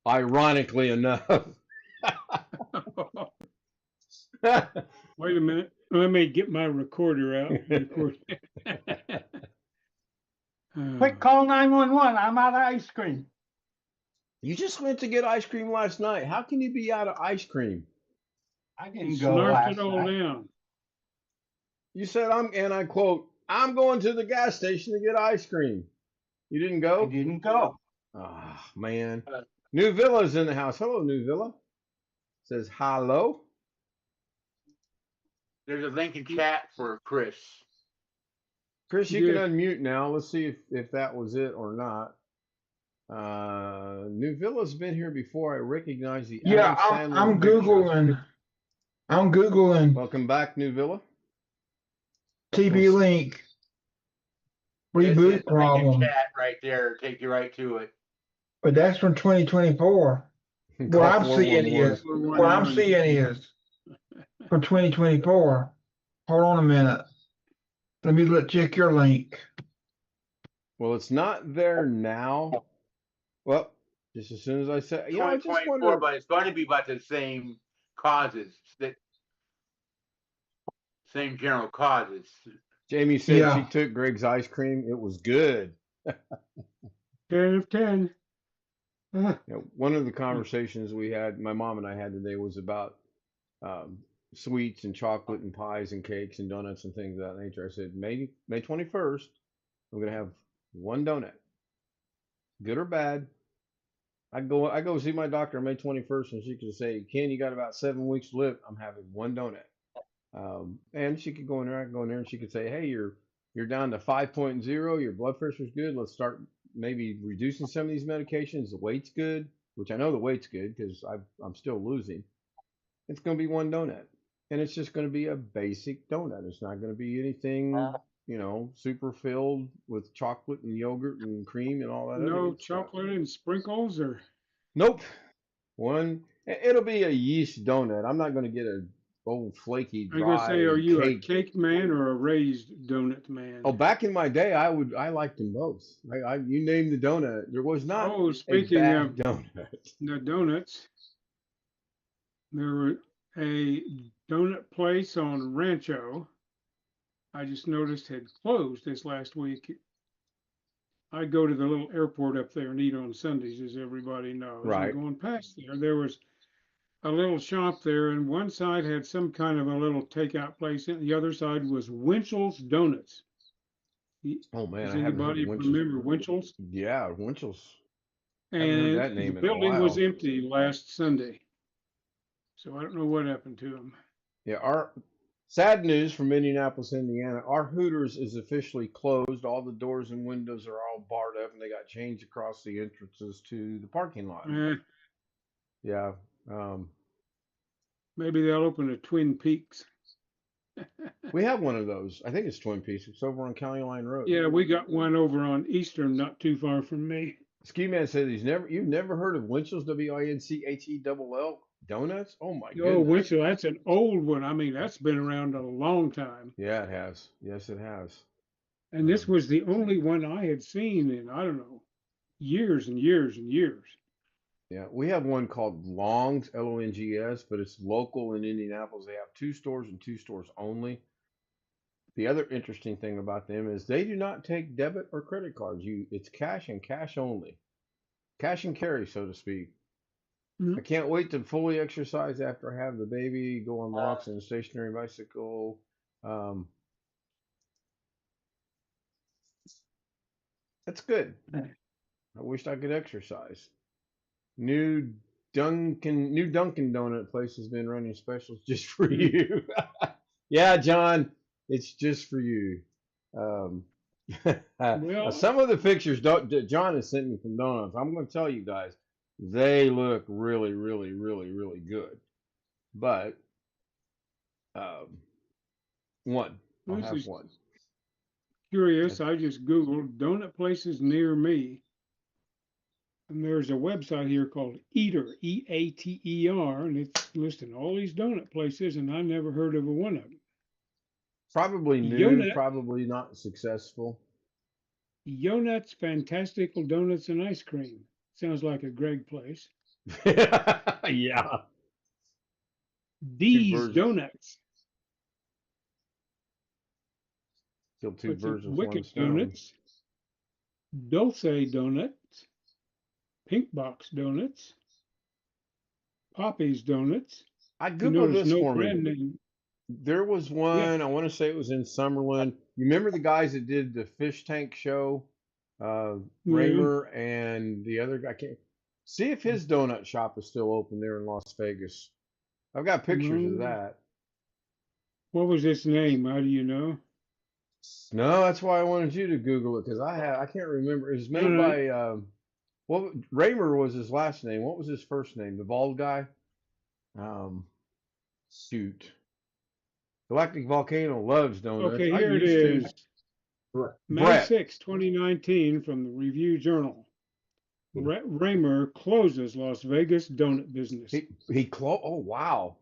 ironically enough.
Wait a minute. Let me get my recorder out.
Quick, call 911. I'm out of ice cream.
You just went to get ice cream last night. How can you be out of ice cream?
I
You
didn't go
snarked
last
it all
night.
down.
You said, and I quote, I'm going to the gas station to get ice cream. You didn't
I
go?
didn't go.
Ah, man. New Villa's in the house. Hello, New Villa. Says hello.
There's a link in chat for Chris.
Chris, you
Yeah.
can unmute now. Let's see if that was it or not. New Villa's been here before. I recognize the
Yeah,
Adam Sandler
I'm
picture.
Googling. I'm Googling
Welcome back, New Villa.
TP Link.
There's
Reboot
a link in
problem.
chat right there. Take you right to it.
But that's from 2024. What
Call
I'm seeing
411.
is, what I'm seeing is from 2024. Hold on a minute. Let me check your link.
Well, it's not there now. Well, just as soon as I said, I just
2024,
wonder.
but it's going to be about the same causes, same general causes.
Jamie said
Yeah.
she took Greg's ice cream. It was good.
10 of 10.
One of the conversations we had, my mom and I had today, was about sweets and chocolate and pies and cakes and donuts and things of that nature. I said, May 21st, I'm gonna have one donut, good or bad. I go see my doctor on May 21st, and she could say, Ken, you got about 7 weeks to live. I'm having one donut. And she could go in there, I could go in there, and she could say, hey, you're down to 5.0, your blood pressure's good. Let's start maybe reducing some of these medications. The weight's good, which I know the weight's good because I'm still losing. It's going to be one donut, and it's just going to be a basic donut. It's not going to be anything, super filled with chocolate and yogurt and cream and all that.
No
other stuff.
chocolate and sprinkles or
Nope. It'll be a yeast donut. I'm not going to get a old flaky
I
dry
was gonna say, are you
cake.
a cake man or a raised donut man?
Oh, back in my day, I liked them both. You name the donut. There was not
Oh,
a
speaking
bad
of
donut.
the donuts, there were a donut place on Rancho. I just noticed had closed this last week. I go to the little airport up there and eat on Sundays, as everybody knows.
Right.
And going past there was a little shop there, and one side had some kind of a little takeout place, and the other side was Winchell's Donuts.
Oh man,
Does
I haven't heard
anybody
of Winchell's.
remember Winchell's?
Yeah, Winchell's. Haven't heard
And
that name
the
in a
building was
while.
empty last Sunday, so I don't know what happened to them.
Yeah, our sad news from Indianapolis, Indiana. Our Hooters is officially closed. All the doors and windows are all barred up, and they got chains across the entrances to the parking lot. Yeah.
Maybe they'll open a Twin Peaks.
We have one of those. I think it's Twin Peaks. It's over on County Line Road.
Yeah, we got one over on Eastern, not too far from me.
Ski Man said you've never heard of Winchell's, WINCHELL donuts? Oh my
Oh,
goodness.
Winchell, that's an old one. I mean, that's been around a long time.
Yeah, it has. Yes, it has.
And this was the only one I had seen in, I don't know, years and years and years.
Yeah, we have one called Longs, Longs, but it's local in Indianapolis. They have 2 stores and 2 stores only. The other interesting thing about them is they do not take debit or credit cards. It's cash and cash only. Cash and carry, so to speak.
Mhm.
I can't wait to fully exercise after I have the baby, go on walks and a stationary bicycle. That's good. I wished I could exercise. New Dunkin' Donut place has been running specials just for you. Yeah, John, it's just for you.
Well,
Some of the pictures John has sent me from donuts. I'm going to tell you guys, they look really, really, really, really good. But one, I'll
this
have
is
one.
curious. I just Googled donut places near me. And there's a website here called Eater, Eater, and it's listing all these donut places, and I never heard of one of them.
Probably new,
Yonut,
probably not successful.
Yonut's Fantastical Donuts and Ice Cream. Sounds like a Greg place.
Yeah.
D's
birds.
Donuts.
Kill 2
What's it?
birds with
Wicked
one stone.
Donuts. Dulce Donuts. Pink Box Donuts. Poppy's Donuts.
I
You
googled
notice
this
no
for
brand
me.
name.
There was one, I want to say it was in Summerlin. You remember the guys that did the fish tank show? Raymer and the other guy. Can't see if his donut shop is still open there in Las Vegas. I've got pictures of
No.
that.
What was its name? How do you know?
No, that's why I wanted you to Google it because I can't remember. It was made by Raymer was his last name. What was his first name? The bald guy. Shoot. Galactic Volcano loves donuts.
Okay,
I
here it
used to.
is. May
Brett.
6, 2019, from the Review Journal. Raymer closes Las Vegas donut business.
Oh wow.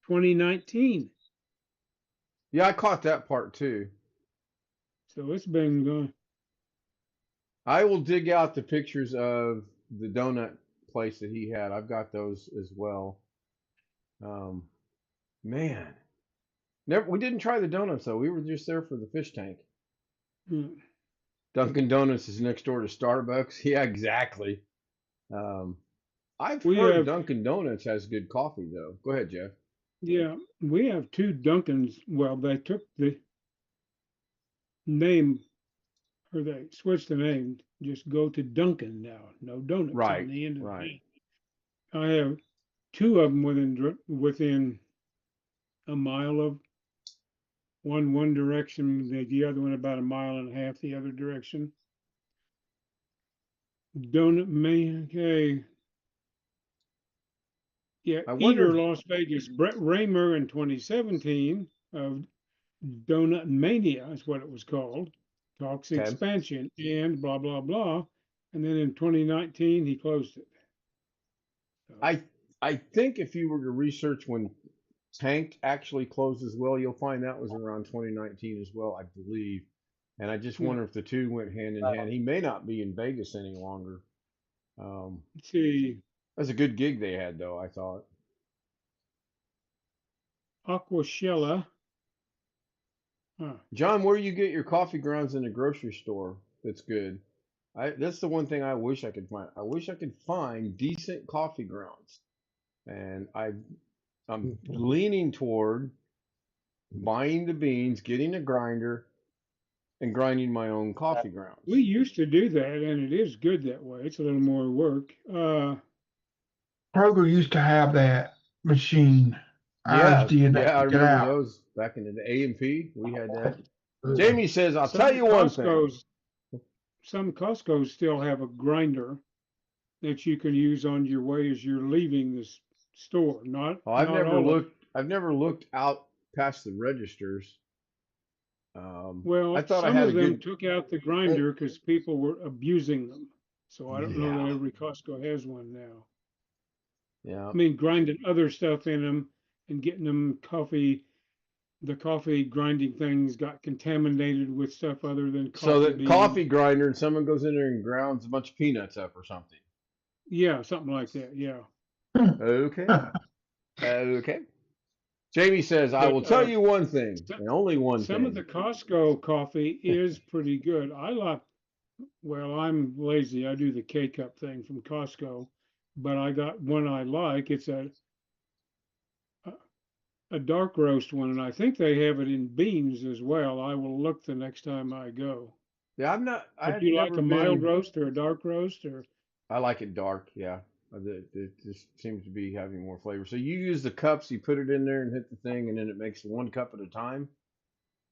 2019.
Yeah, I caught that part too.
So it's been going.
I will dig out the pictures of the donut place that he had. I've got those as well. Man, we didn't try the donuts though. We were just there for the fish tank. Dunkin' Donuts is next door to Starbucks. Yeah, exactly. I've heard Dunkin' Donuts has good coffee though. Go ahead, Jeff.
Yeah, we have 2 Dunkins. Well, they took the name, or they switched the name. Just go to Dunkin' now. No donuts
Right,
on the end of
right.
the name. I have 2 of them within a mile of one direction, the other one about 1.5 miles the other direction. Donut man, okay. Yeah, Eater Las Vegas, Brett Raymer in 2017 of Donut Mania is what it was called. Talks expansion and blah blah blah, and then in 2019 he closed it. So,
I think if you were to research when Tank actually closed as well, you'll find that was around 2019 as well, I believe. And I just wonder if the 2 went hand in hand. He may not be in Vegas any longer.
Let's see.
That's a good gig they had, though, I thought.
Aquashella.
John, where do you get your coffee grounds in the grocery store? That's good. That's the one thing I wish I could find. I wish I could find decent coffee grounds. And I'm leaning toward buying the beans, getting a grinder, and grinding my own coffee grounds.
We used to do that, and it is good that way. It's a little more work.
Kroger used to have that machine.
Yeah, I remember those back in the A&P. We had that. Jamie says, I'll tell you one thing.
Some Costco's still have a grinder that you can use on your way as you're leaving the store.
I've never looked out past the registers.
Well,
I thought
some of them took out the grinder because people were abusing them. So I don't know that every Costco has one now.
Yeah.
I mean, grinding other stuff in them and getting them coffee the coffee grinding things got contaminated with stuff other than coffee
So the
beans.
coffee grinder and someone goes in there and grounds a bunch of peanuts up or something.
Yeah, something like that. Yeah.
Okay. Okay. Jamie says, I
But,
will tell you one thing,
some-
and only one
Some
thing.
of the Costco coffee is pretty good. Well, I'm lazy. I do the K-cup thing from Costco, but I got one I like. It's a dark roast one, and I think they have it in beans as well. I will look the next time I go.
Yeah, I've
Do you like
never
a mild
been,
roast or a dark roast or?
I like it dark, yeah. It just seems to be having more flavor. So you use the cups, you put it in there and hit the thing, and then it makes 1 cup at a time?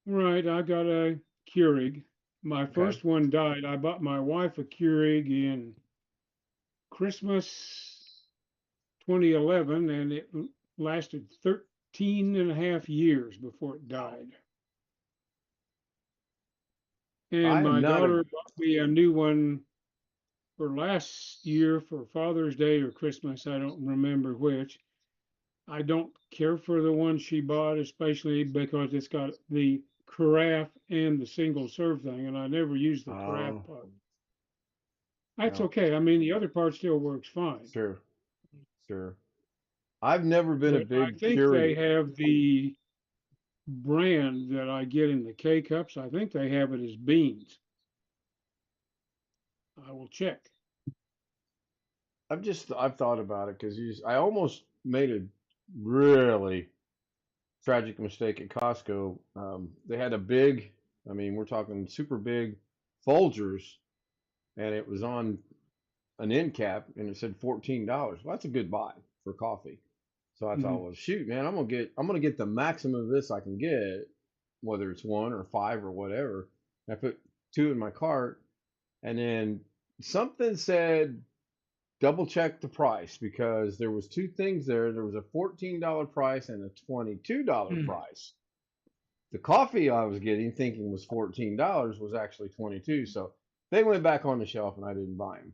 Right, I got a Keurig. My first one died. I bought my wife a Keurig in Christmas 2011, and it lasted 13 and a half years before it died. And
I am
my
not a-
daughter bought me a new one for last year for Father's Day or Christmas. I don't remember which. I don't care for the one she bought, especially because it's got the carafe and the single serve thing, and I never use the carafe
Oh.
part. That's
No.
okay. I mean, the other part still works fine.
Sure. I've never been a
But I
big
think
Keurig.
they have the brand that I get in the K cups. I think they have it as beans. I will check.
I've thought about it because I almost made a really tragic mistake at Costco. They had a big, I mean, we're talking super big Folgers, and it was on an end cap, and it said $14. Well, that's a good buy for coffee. So I thought, well, shoot, man, I'm gonna get the maximum of this I can get, whether it's 1 or 5 or whatever. I put 2 in my cart, and then something said double check the price because there was 2 things there. There was a $14 price and a $22 price. The coffee I was getting, thinking was $14, was actually 22. So they went back on the shelf and I didn't buy them.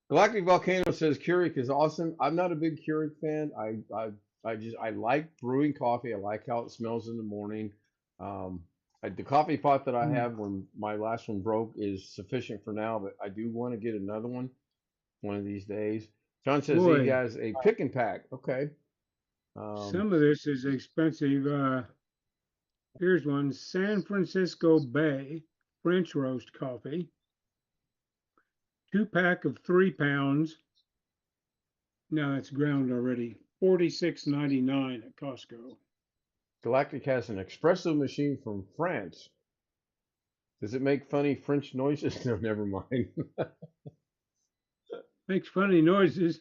Galactic Volcano says Keurig is awesome. I'm not a big Keurig fan. I like brewing coffee. I like how it smells in the morning. The coffee pot that I have when my last one broke is sufficient for now, but I do want to get another one of these days. John says
Boy.
he has a pick and pack. Okay.
Some of this is expensive. Here's one, San Francisco Bay French roast coffee. 2-pack of 3 pounds. Now it's ground already. $46.99 at Costco.
Galactic has an espresso machine from France. Does it make funny French noises? No, never mind.
Makes funny noises.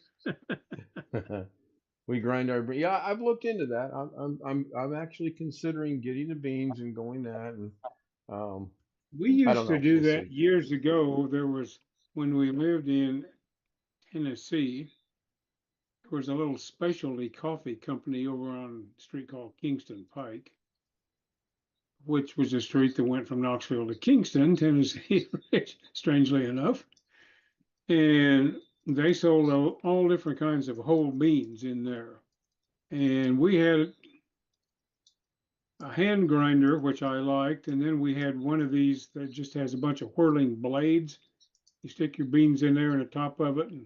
We grind our yeah. I've looked into that. I'm actually considering getting the beans and going that. And
We
I
used
don't
to
know.
do
We'll
that
see.
years ago. There was, when we lived in Tennessee, there was a little specialty coffee company over on a street called Kingston Pike, which was a street that went from Knoxville to Kingston, Tennessee, strangely enough. And they sold all different kinds of whole beans in there. And we had a hand grinder, which I liked, and then we had one of these that just has a bunch of whirling blades. You stick your beans in there on the top of it, and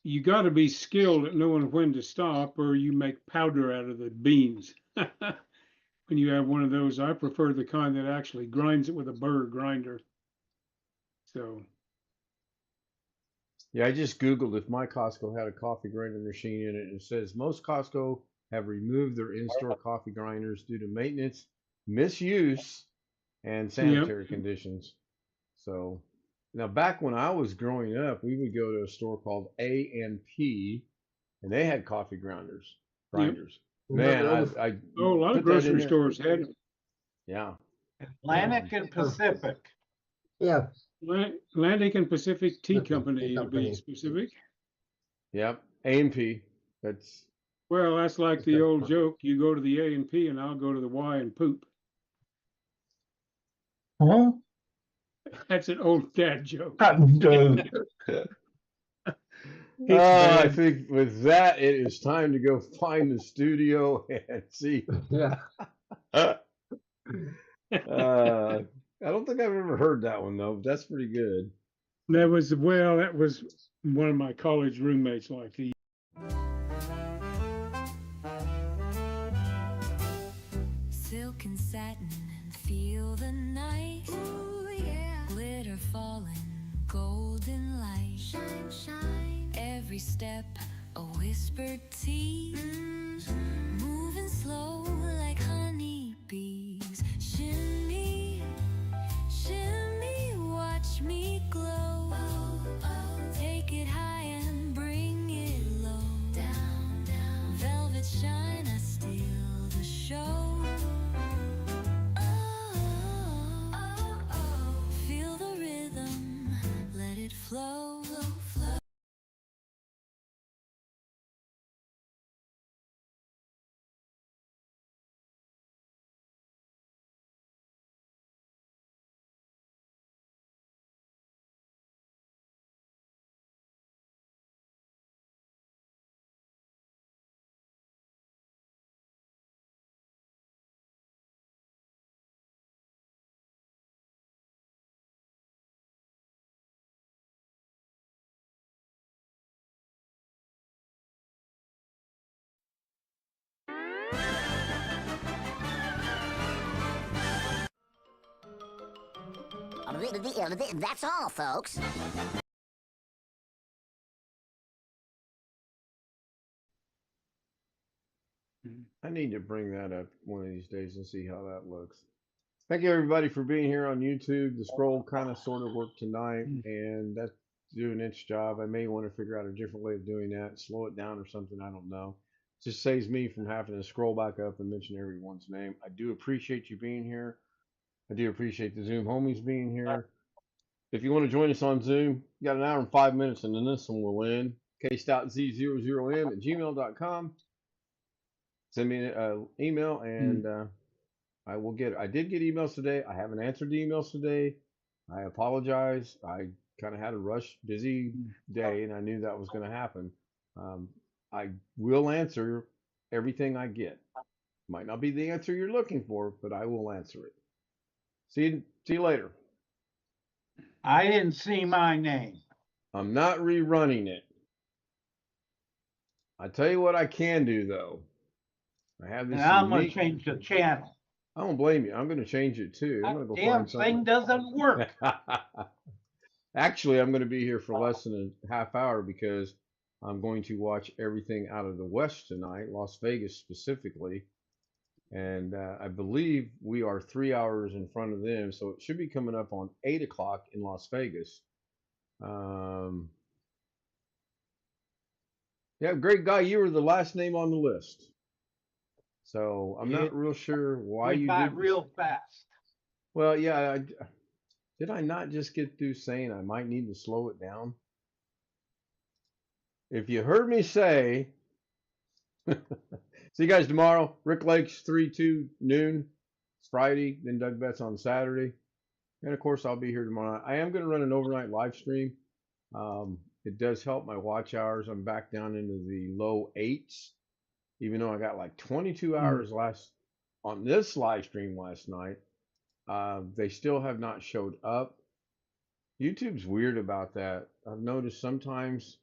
you got to be skilled at knowing when to stop, or you make powder out of the beans. When you have one of those, I prefer the kind that actually grinds it with a burr grinder. So,
Yeah, I just Googled if my Costco had a coffee grinder machine in it, and it says most Costco have removed their in-store coffee grinders due to maintenance, misuse, and sanitary conditions. So now back when I was growing up, we would go to a store called A&P, and they had coffee grinders. Man, I
a lot of
put that in
grocery
there.
stores had them.
Yeah.
Atlantic and Pacific.
Yeah,
Atlantic and Pacific Tea
Okay,
Company, to be
company.
specific.
Yep. A&P. That's
Well, that's like the old joke. You go to the A&P and I'll go to the Y and poop.
Huh?
That's an old dad joke.
Dude.
It's
I
bad.
think with that, it is time to go find the studio and see.
yeah.
I don't think I've ever heard that one though, but that's pretty good.
That was one of my college roommates like he.
Silk and satin and feel the night. Ooh, yeah. Glitter falling, golden light. Shine, shine. Every step a whispered tea. Moving slow like honey bees. Shimmy, shimmy, watch me glow. Take it high and bring it low. Down, down. Velvet shine, I steal the show. Feel the rhythm, let it flow, flow.
That's all, folks.
I need to bring that up one of these days and see how that looks. Thank you everybody for being here on YouTube. The scroll kind of sort of worked tonight, and that's doing its job. I may want to figure out a different way of doing that, slow it down or something. I don't know. It just saves me from having to scroll back up and mention everyone's name. I do appreciate you being here. I do appreciate the Zoom homies being here. If you want to join us on Zoom, you got an hour and 5 minutes, and then this one will end. kstout00m@gmail.com. Send me an email, and I will get it. I did get emails today. I haven't answered the emails today. I apologize. I kind of had a rush, busy day, and I knew that was going to happen. I will answer everything I get. Might not be the answer you're looking for, but I will answer it. See you later.
I didn't see my name.
I'm not rerunning it. I tell you what I can do though. I have this.
And I'm going to change the channel.
I don't blame you. I'm going to change it too. I'm going to go
Damn
find something.
thing doesn't work.
Actually, I'm going to be here for less than a half hour because I'm going to watch everything out of the West tonight, Las Vegas specifically. And I believe we are 3 hours in front of them, so it should be coming up on 8 o'clock in Las Vegas. Yeah, great guy. You were the last name on the list. So I'm not real sure why you did
real fast.
Well, yeah. Did I not just get through saying I might need to slow it down? If you heard me say, see you guys tomorrow. Rick Lakes 3-2 noon. It's Friday. Then Doug Betts on Saturday. And of course, I'll be here tomorrow night. I am going to run an overnight live stream. It does help my watch hours. I'm back down into the low 8s. Even though I got like 22 hours on this live stream last night, they still have not showed up. YouTube's weird about that. I've noticed sometimes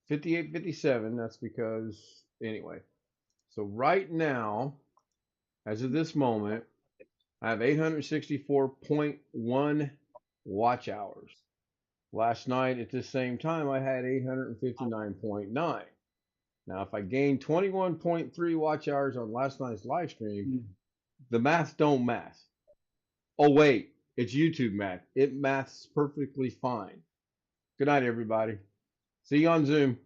58, 57, that's because, anyway. So right now, as of this moment, I have 864.1 watch hours. Last night at the same time, I had 859.9. Now, if I gained 21.3 watch hours on last night's live stream, the math don't math. Oh, wait, it's YouTube math. It maths perfectly fine. Good night, everybody. See you on Zoom.